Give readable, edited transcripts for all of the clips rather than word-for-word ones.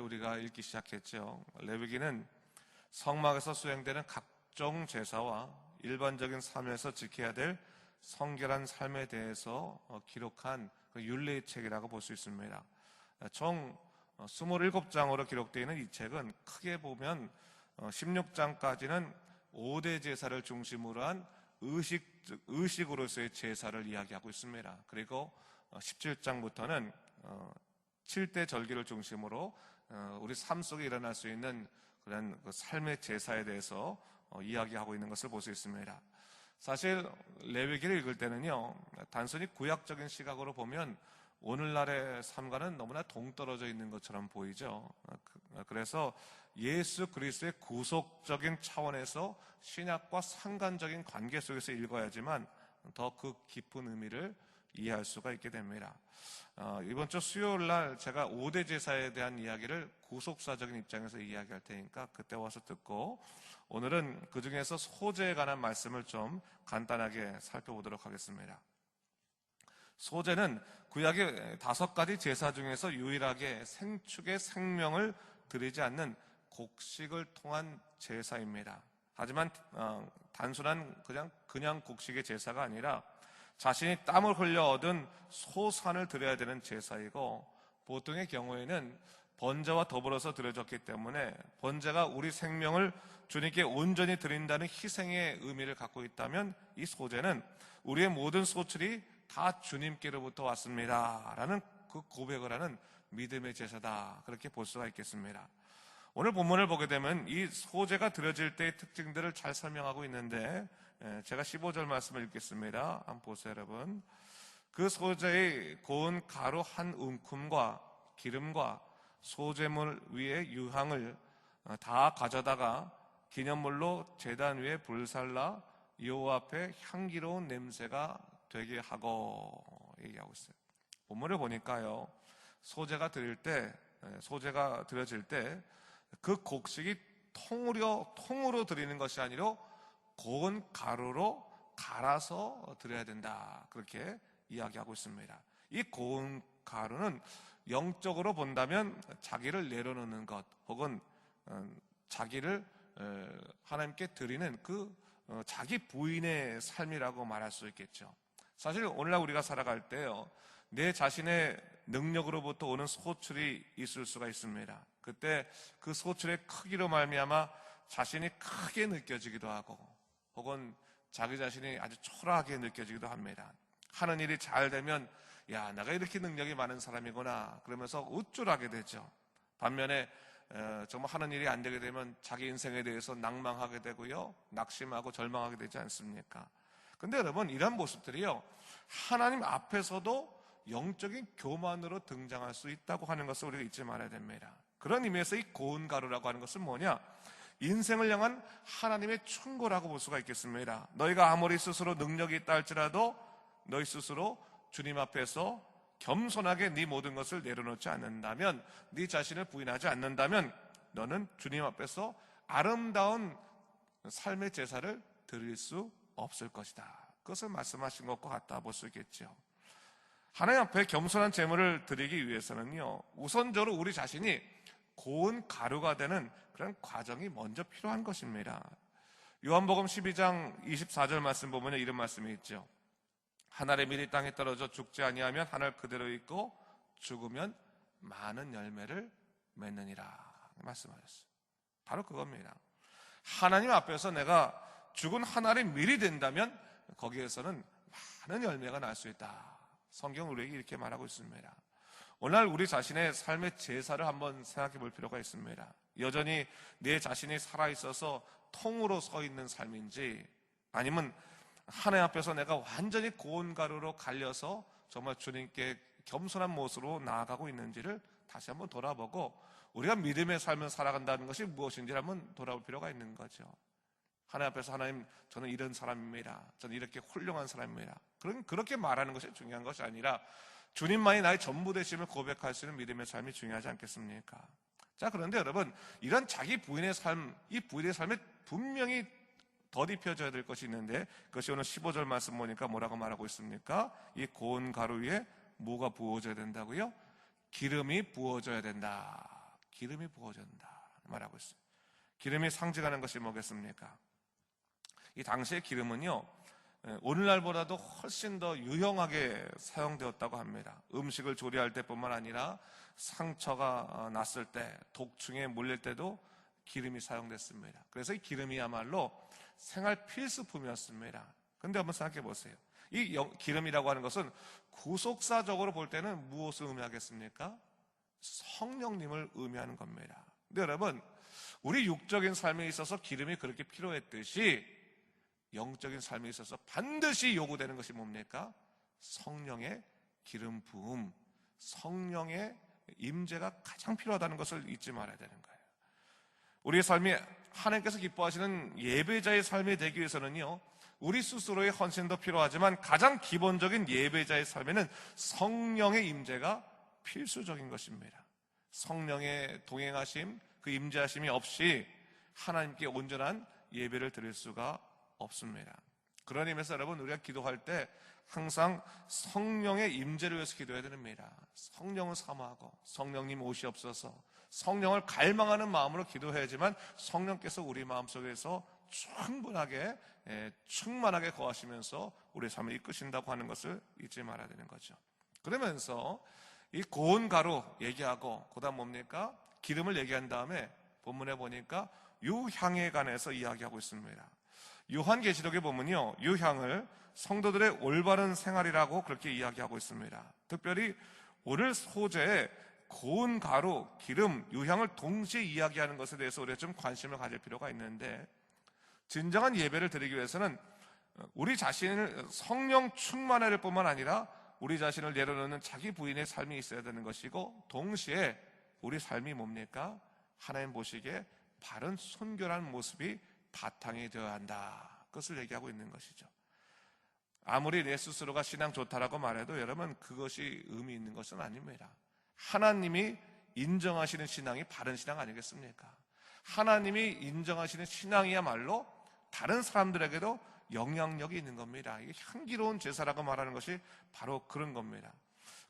우리가 읽기 시작했죠. 레위기는 성막에서 수행되는 각종 제사와 일반적인 삶에서 지켜야 될 성결한 삶에 대해서 기록한 율례의 책이라고 볼 수 있습니다. 총 27장으로 기록되어 있는 이 책은 크게 보면 16장까지는 5대 제사를 중심으로 한 의식으로서의 제사를 이야기하고 있습니다. 그리고 17장부터는 7대 절기를 중심으로 우리 삶 속에 일어날 수 있는 그런 삶의 제사에 대해서 이야기하고 있는 것을 볼 수 있습니다. 사실 레위기를 읽을 때는요, 단순히 구약적인 시각으로 보면 오늘날의 삶과는 너무나 동떨어져 있는 것처럼 보이죠. 그래서 예수 그리스도의 구속적인 차원에서 신약과 상관적인 관계 속에서 읽어야지만 더 그 깊은 의미를 이해할 수가 있게 됩니다. 이번 주 수요일 날 제가 5대 제사에 대한 이야기를 구속사적인 입장에서 이야기할 테니까 그때 와서 듣고, 오늘은 그 중에서 소제에 관한 말씀을 좀 간단하게 살펴보도록 하겠습니다. 소제는 구약의 5가지 제사 중에서 유일하게 생축의 생명을 드리지 않는 곡식을 통한 제사입니다. 하지만 단순한 그냥 곡식의 제사가 아니라 자신이 땀을 흘려 얻은 소산을 드려야 되는 제사이고, 보통의 경우에는 번제와 더불어서 드려졌기 때문에 번제가 우리 생명을 주님께 온전히 드린다는 희생의 의미를 갖고 있다면, 이 소제는 우리의 모든 소출이 다 주님께로부터 왔습니다 라는 그 고백을 하는 믿음의 제사다, 그렇게 볼 수가 있겠습니다. 오늘 본문을 보게 되면 이 소제가 드려질 때의 특징들을 잘 설명하고 있는데, 제가 15절 말씀을 읽겠습니다. 한번 보세요, 여러분. 그 소제의 고운 가루 한 움큼과 기름과 소제물 위에 유향을 다 가져다가 기념물로 제단 위에 불살라 여호와 앞에 향기로운 냄새가 되게 하고, 얘기하고 있어요. 본문을 보니까요, 소제가 드려질 때 그 곡식이 통으로 드리는 것이 아니라 고운 가루로 갈아서 드려야 된다, 그렇게 이야기하고 있습니다. 이 고운 가루는 영적으로 본다면 자기를 내려놓는 것, 혹은 자기를 하나님께 드리는 자기 부인의 삶이라고 말할 수 있겠죠. 사실 오늘날 우리가 살아갈 때요, 내 자신의 능력으로부터 오는 소출이 있을 수가 있습니다. 그때 그 소출의 크기로 말미암아 자신이 크게 느껴지기도 하고, 혹은 자기 자신이 아주 초라하게 느껴지기도 합니다. 하는 일이 잘 되면, 야, 내가 이렇게 능력이 많은 사람이구나, 그러면서 우쭐하게 되죠. 반면에 정말 하는 일이 안 되게 되면 자기 인생에 대해서 낭망하게 되고요, 낙심하고 절망하게 되지 않습니까? 근데 여러분, 이런 모습들이요, 하나님 앞에서도 영적인 교만으로 등장할 수 있다고 하는 것을 우리가 잊지 말아야 됩니다. 그런 의미에서 이 고운 가루라고 하는 것은 뭐냐? 인생을 향한 하나님의 충고라고 볼 수가 있겠습니다. 너희가 아무리 스스로 능력이 있다 할지라도 너희 스스로 주님 앞에서 겸손하게 네 모든 것을 내려놓지 않는다면, 네 자신을 부인하지 않는다면 너는 주님 앞에서 아름다운 삶의 제사를 드릴 수 없을 것이다, 그것을 말씀하신 것과 같다 볼 수 있겠죠. 하나님 앞에 겸손한 제물을 드리기 위해서는요, 우선적으로 우리 자신이 고운 가루가 되는 그런 과정이 먼저 필요한 것입니다. 요한복음 12장 24절 말씀 보면 이런 말씀이 있죠. 하늘의 밀이 땅에 떨어져 죽지 아니하면 하늘 그대로 있고 죽으면 많은 열매를 맺느니라 말씀하셨어요. 바로 그겁니다. 하나님 앞에서 내가 죽은 하늘의 밀이 된다면 거기에서는 많은 열매가 날 수 있다. 성경은 우리에게 이렇게 말하고 있습니다. 오늘 우리 자신의 삶의 제사를 한번 생각해 볼 필요가 있습니다. 여전히 내 자신이 살아있어서 통으로 서 있는 삶인지, 아니면 하나님 앞에서 내가 완전히 고운 가루로 갈려서 정말 주님께 겸손한 모습으로 나아가고 있는지를 다시 한번 돌아보고, 우리가 믿음의 삶을 살아간다는 것이 무엇인지를 한번 돌아볼 필요가 있는 거죠. 하나님 앞에서, 하나님, 저는 이런 사람입니다, 저는 이렇게 훌륭한 사람입니다, 그렇게 말하는 것이 중요한 것이 아니라 주님만이 나의 전부 되심을 고백할 수 있는 믿음의 삶이 중요하지 않겠습니까? 자, 그런데 여러분, 이런 자기 부인의 삶, 이 부인의 삶에 분명히 덧입혀져야 될 것이 있는데, 그것이 오늘 15절 말씀 보니까 뭐라고 말하고 있습니까? 이 고운 가루 위에 뭐가 부어져야 된다고요? 기름이 부어져야 된다. 기름이 부어진다 말하고 있어요. 기름이 상징하는 것이 뭐겠습니까? 이 당시의 기름은요, 오늘날보다도 훨씬 더 유용하게 사용되었다고 합니다. 음식을 조리할 때뿐만 아니라 상처가 났을 때, 독충에 물릴 때도 기름이 사용됐습니다. 그래서 이 기름이야말로 생활 필수품이었습니다. 그런데 한번 생각해 보세요. 이 기름이라고 하는 것은 구속사적으로 볼 때는 무엇을 의미하겠습니까? 성령님을 의미하는 겁니다. 근데 여러분, 우리 육적인 삶에 있어서 기름이 그렇게 필요했듯이 영적인 삶에 있어서 반드시 요구되는 것이 뭡니까? 성령의 기름 부음, 성령의 임재가 가장 필요하다는 것을 잊지 말아야 되는 거예요. 우리의 삶이 하나님께서 기뻐하시는 예배자의 삶이 되기 위해서는요, 우리 스스로의 헌신도 필요하지만 가장 기본적인 예배자의 삶에는 성령의 임재가 필수적인 것입니다. 성령의 동행하심, 그 임재하심이 없이 하나님께 온전한 예배를 드릴 수가 없습니다. 그런 의미에서 여러분, 우리가 기도할 때 항상 성령의 임재를 위해서 기도해야 됩니다. 성령을 사모하고 성령님 오시옵소서, 성령을 갈망하는 마음으로 기도해야지만 성령께서 우리 마음속에서 충만하게 거하시면서 우리의 삶을 이끄신다고 하는 것을 잊지 말아야 되는 거죠. 그러면서 이 고운 가루 얘기하고 그다음 뭡니까? 기름을 얘기한 다음에 본문에 보니까 유향에 관해서 이야기하고 있습니다. 요한계시록에 보면요, 유향을 성도들의 올바른 생활이라고 그렇게 이야기하고 있습니다. 특별히 오늘 소재에 고운 가루, 기름, 유향을 동시에 이야기하는 것에 대해서 우리가 좀 관심을 가질 필요가 있는데, 진정한 예배를 드리기 위해서는 우리 자신을 성령 충만해야 할 뿐만 아니라 우리 자신을 내려놓는 자기 부인의 삶이 있어야 되는 것이고, 동시에 우리 삶이 뭡니까? 하나님 보시기에 바른 순결한 모습이 바탕이 되어야 한다, 그것을 얘기하고 있는 것이죠. 아무리 내 스스로가 신앙 좋다라고 말해도 여러분, 그것이 의미 있는 것은 아닙니다. 하나님이 인정하시는 신앙이 바른 신앙 아니겠습니까? 하나님이 인정하시는 신앙이야말로 다른 사람들에게도 영향력이 있는 겁니다. 이게 향기로운 제사라고 말하는 것이 바로 그런 겁니다.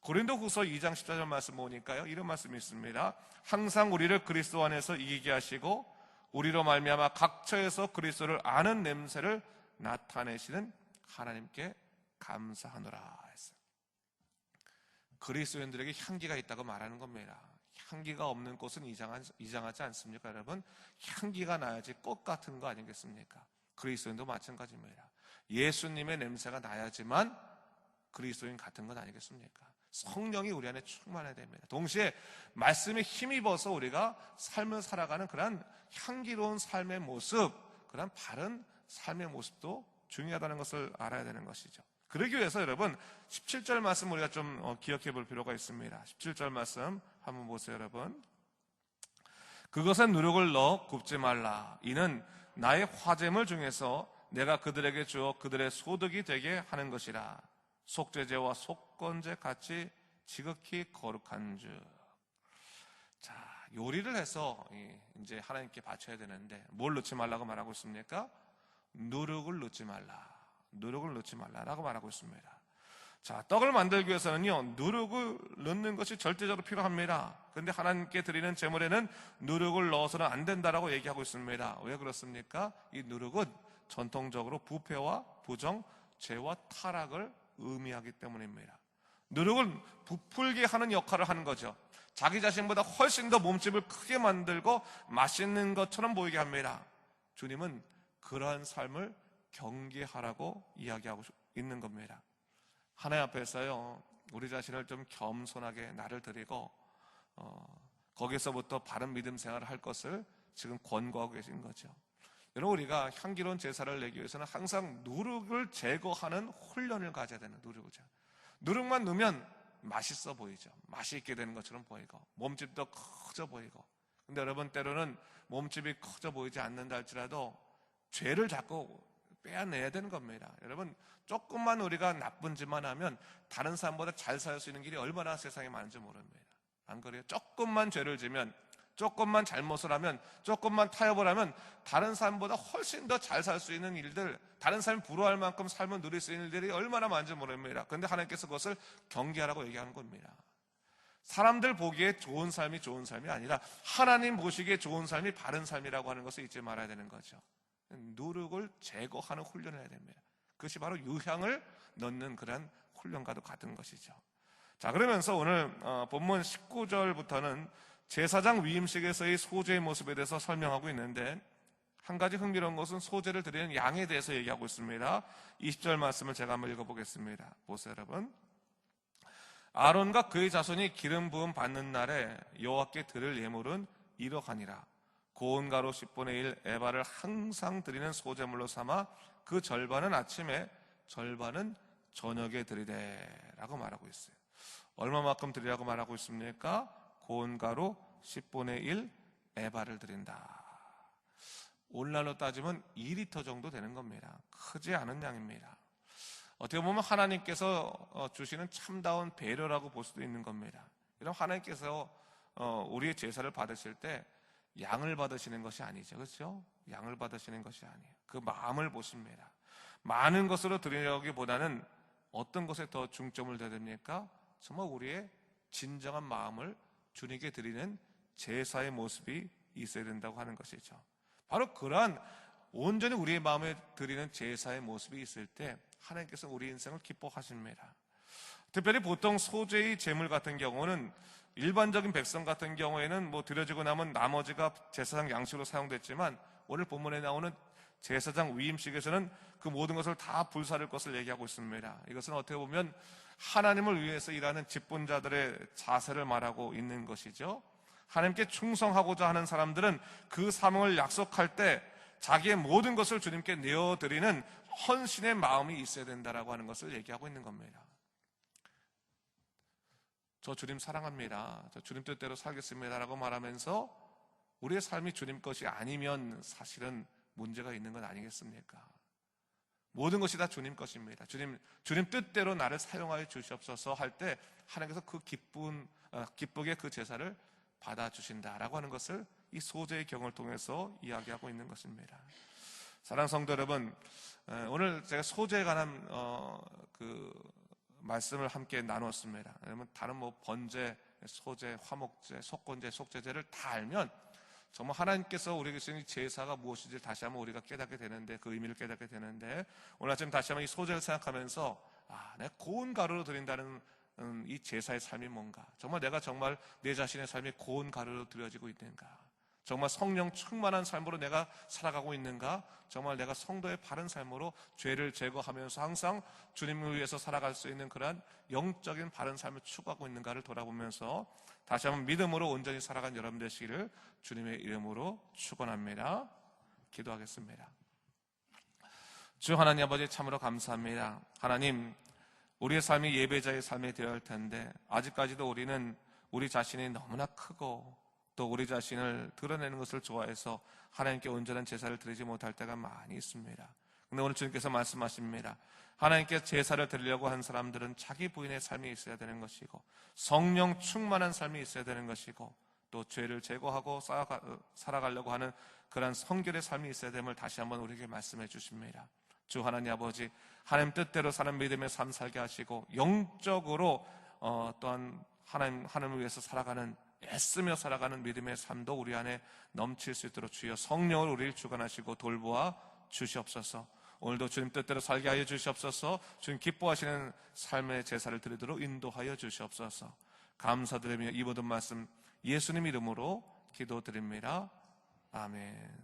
고린도후서 2장 14절 말씀 보니까요, 이런 말씀이 있습니다. 항상 우리를 그리스도 안에서 이기게 하시고 우리로 말미암아 각처에서 그리스도를 아는 냄새를 나타내시는 하나님께 감사하노라 했어요. 그리스도인들에게 향기가 있다고 말하는 겁니다. 향기가 없는 꽃은 이상하지 않습니까, 여러분? 향기가 나야지 꽃 같은 거 아니겠습니까? 그리스도인도 마찬가지입니다. 예수님의 냄새가 나야지만 그리스도인 같은 건 아니겠습니까? 성령이 우리 안에 충만해야 됩니다. 동시에 말씀에 힘입어서 우리가 삶을 살아가는 그런 향기로운 삶의 모습, 그런 바른 삶의 모습도 중요하다는 것을 알아야 되는 것이죠. 그러기 위해서 여러분, 17절 말씀 우리가 좀 기억해 볼 필요가 있습니다. 17절 말씀 한번 보세요, 여러분. 그것에 누룩을 넣어 굽지 말라. 이는 나의 화제물 중에서 내가 그들에게 주어 그들의 소득이 되게 하는 것이라. 속죄제와 속건제 같이 지극히 거룩한 줄. 자, 요리를 해서 이제 하나님께 바쳐야 되는데 뭘 넣지 말라고 말하고 있습니까? 누룩을 넣지 말라. 누룩을 넣지 말라라고 말하고 있습니다. 자, 떡을 만들기 위해서는요, 누룩을 넣는 것이 절대적으로 필요합니다. 그런데 하나님께 드리는 제물에는 누룩을 넣어서는 안 된다라고 얘기하고 있습니다. 왜 그렇습니까? 이 누룩은 전통적으로 부패와 부정, 죄와 타락을 의미하기 때문입니다. 누룩은 부풀게 하는 역할을 하는 거죠. 자기 자신보다 훨씬 더 몸집을 크게 만들고 맛있는 것처럼 보이게 합니다. 주님은 그러한 삶을 경계하라고 이야기하고 있는 겁니다. 하나님 앞에서요, 우리 자신을 좀 겸손하게 나를 드리고 거기서부터 바른 믿음 생활을 할 것을 지금 권고하고 계신 거죠. 여러분, 우리가 향기로운 제사를 내기 위해서는 항상 누룩을 제거하는 훈련을 가져야 되는, 누룩만 넣으면 맛있어 보이죠. 맛이 있게 되는 것처럼 보이고 몸집도 커져 보이고. 근데 여러분, 때로는 몸집이 커져 보이지 않는다 할지라도 죄를 자꾸 빼앗내야 되는 겁니다. 여러분, 조금만 우리가 나쁜 짓만 하면 다른 사람보다 잘 살 수 있는 길이 얼마나 세상에 많은지 모릅니다. 안 그래요? 조금만 죄를 지면, 조금만 잘못을 하면, 조금만 타협을 하면 다른 사람보다 훨씬 더 잘 살 수 있는 일들, 다른 사람이 부러워할 만큼 삶을 누릴 수 있는 일들이 얼마나 많은지 모릅니다. 그런데 하나님께서 그것을 경계하라고 얘기하는 겁니다. 사람들 보기에 좋은 삶이 좋은 삶이 아니라 하나님 보시기에 좋은 삶이 바른 삶이라고 하는 것을 잊지 말아야 되는 거죠. 누룩을 제거하는 훈련을 해야 됩니다. 그것이 바로 유향을 넣는 그런 훈련과도 같은 것이죠. 자, 그러면서 오늘 본문 19절부터는 제사장 위임식에서의 소제의 모습에 대해서 설명하고 있는데, 한 가지 흥미로운 것은 소제를 드리는 양에 대해서 얘기하고 있습니다. 20절 말씀을 제가 한번 읽어보겠습니다. 보세요, 여러분. 아론과 그의 자손이 기름 부음 받는 날에 여호와께 드릴 예물은 이러하니라. 고운 가루 10분의 1 에바를 항상 드리는 소제물로 삼아 그 절반은 아침에 절반은 저녁에 드리되 라고 말하고 있어요. 얼마만큼 드리라고 말하고 있습니까? 고운 가루 10분의 1 에바를 드린다. 오늘날로 따지면 2리터 정도 되는 겁니다. 크지 않은 양입니다. 어떻게 보면 하나님께서 주시는 참다운 배려라고 볼 수도 있는 겁니다. 이런 하나님께서 우리의 제사를 받으실 때 양을 받으시는 것이 아니죠. 그렇죠? 양을 받으시는 것이 아니에요. 그 마음을 보십니다. 많은 것으로 드리려기보다는 어떤 것에 더 중점을 둬야 됩니까? 정말 우리의 진정한 마음을 주님께 드리는 제사의 모습이 있어야 된다고 하는 것이죠. 바로 그러한 온전히 우리의 마음에 드리는 제사의 모습이 있을 때 하나님께서 우리 인생을 기뻐하십니다. 특별히 보통 소제의 제물 같은 경우는 일반적인 백성 같은 경우에는 드려지고 나면 나머지가 제사장 양식으로 사용됐지만, 오늘 본문에 나오는 제사장 위임식에서는 그 모든 것을 다 불사를 것을 얘기하고 있습니다. 이것은 어떻게 보면 하나님을 위해서 일하는 직분자들의 자세를 말하고 있는 것이죠. 하나님께 충성하고자 하는 사람들은 그 사명을 약속할 때 자기의 모든 것을 주님께 내어드리는 헌신의 마음이 있어야 된다라고 하는 것을 얘기하고 있는 겁니다. 저 주님 사랑합니다, 저 주님 뜻대로 살겠습니다 라고 말하면서 우리의 삶이 주님 것이 아니면 사실은 문제가 있는 건 아니겠습니까? 모든 것이 다 주님 것입니다. 주님 뜻대로 나를 사용하여 주시옵소서 할 때 하나님께서 그 기쁘게 그 제사를 받아주신다라고 하는 것을 이 소제의 경우를 통해서 이야기하고 있는 것입니다. 사랑하는 성도 여러분, 오늘 제가 소제에 관한 그 말씀을 함께 나눴습니다. 여러분, 다른 번제, 소제, 화목제, 속건제, 속제제를 다 알면 정말 하나님께서 우리에게 주신 제사가 무엇인지 다시 한번 우리가 깨닫게 되는데, 그 의미를 깨닫게 되는데, 오늘 아침 다시 한번 이 소제를 생각하면서 내가 고운 가루로 드린다는 이 제사의 삶이 뭔가, 내가 정말 내 자신의 삶이 고운 가루로 드려지고 있는가, 정말 성령 충만한 삶으로 내가 살아가고 있는가, 정말 내가 성도의 바른 삶으로 죄를 제거하면서 항상 주님을 위해서 살아갈 수 있는 그러한 영적인 바른 삶을 추구하고 있는가를 돌아보면서 다시 한번 믿음으로 온전히 살아간 여러분 되시기를 주님의 이름으로 축원합니다. 기도하겠습니다. 주 하나님 아버지, 참으로 감사합니다. 하나님, 우리의 삶이 예배자의 삶이 되어야 할 텐데 아직까지도 우리는 우리 자신이 너무나 크고 또 우리 자신을 드러내는 것을 좋아해서 하나님께 온전한 제사를 드리지 못할 때가 많이 있습니다. 그런데 오늘 주님께서 말씀하십니다. 하나님께 제사를 드리려고 하는 사람들은 자기 부인의 삶이 있어야 되는 것이고, 성령 충만한 삶이 있어야 되는 것이고, 또 죄를 제거하고 살아가려고 하는 그런 성결의 삶이 있어야 됨을 다시 한번 우리에게 말씀해 주십니다. 주 하나님 아버지, 하나님 뜻대로 사는 믿음의 삶 살게 하시고, 영적으로 또한 하나님을 위해서 살아가는, 애쓰며 살아가는 믿음의 삶도 우리 안에 넘칠 수 있도록 주여 성령을 우리를 주관하시고 돌보아 주시옵소서. 오늘도 주님 뜻대로 살게 하여 주시옵소서. 주님 기뻐하시는 삶의 제사를 드리도록 인도하여 주시옵소서. 감사드리며 이 모든 말씀 예수님 이름으로 기도드립니다. 아멘.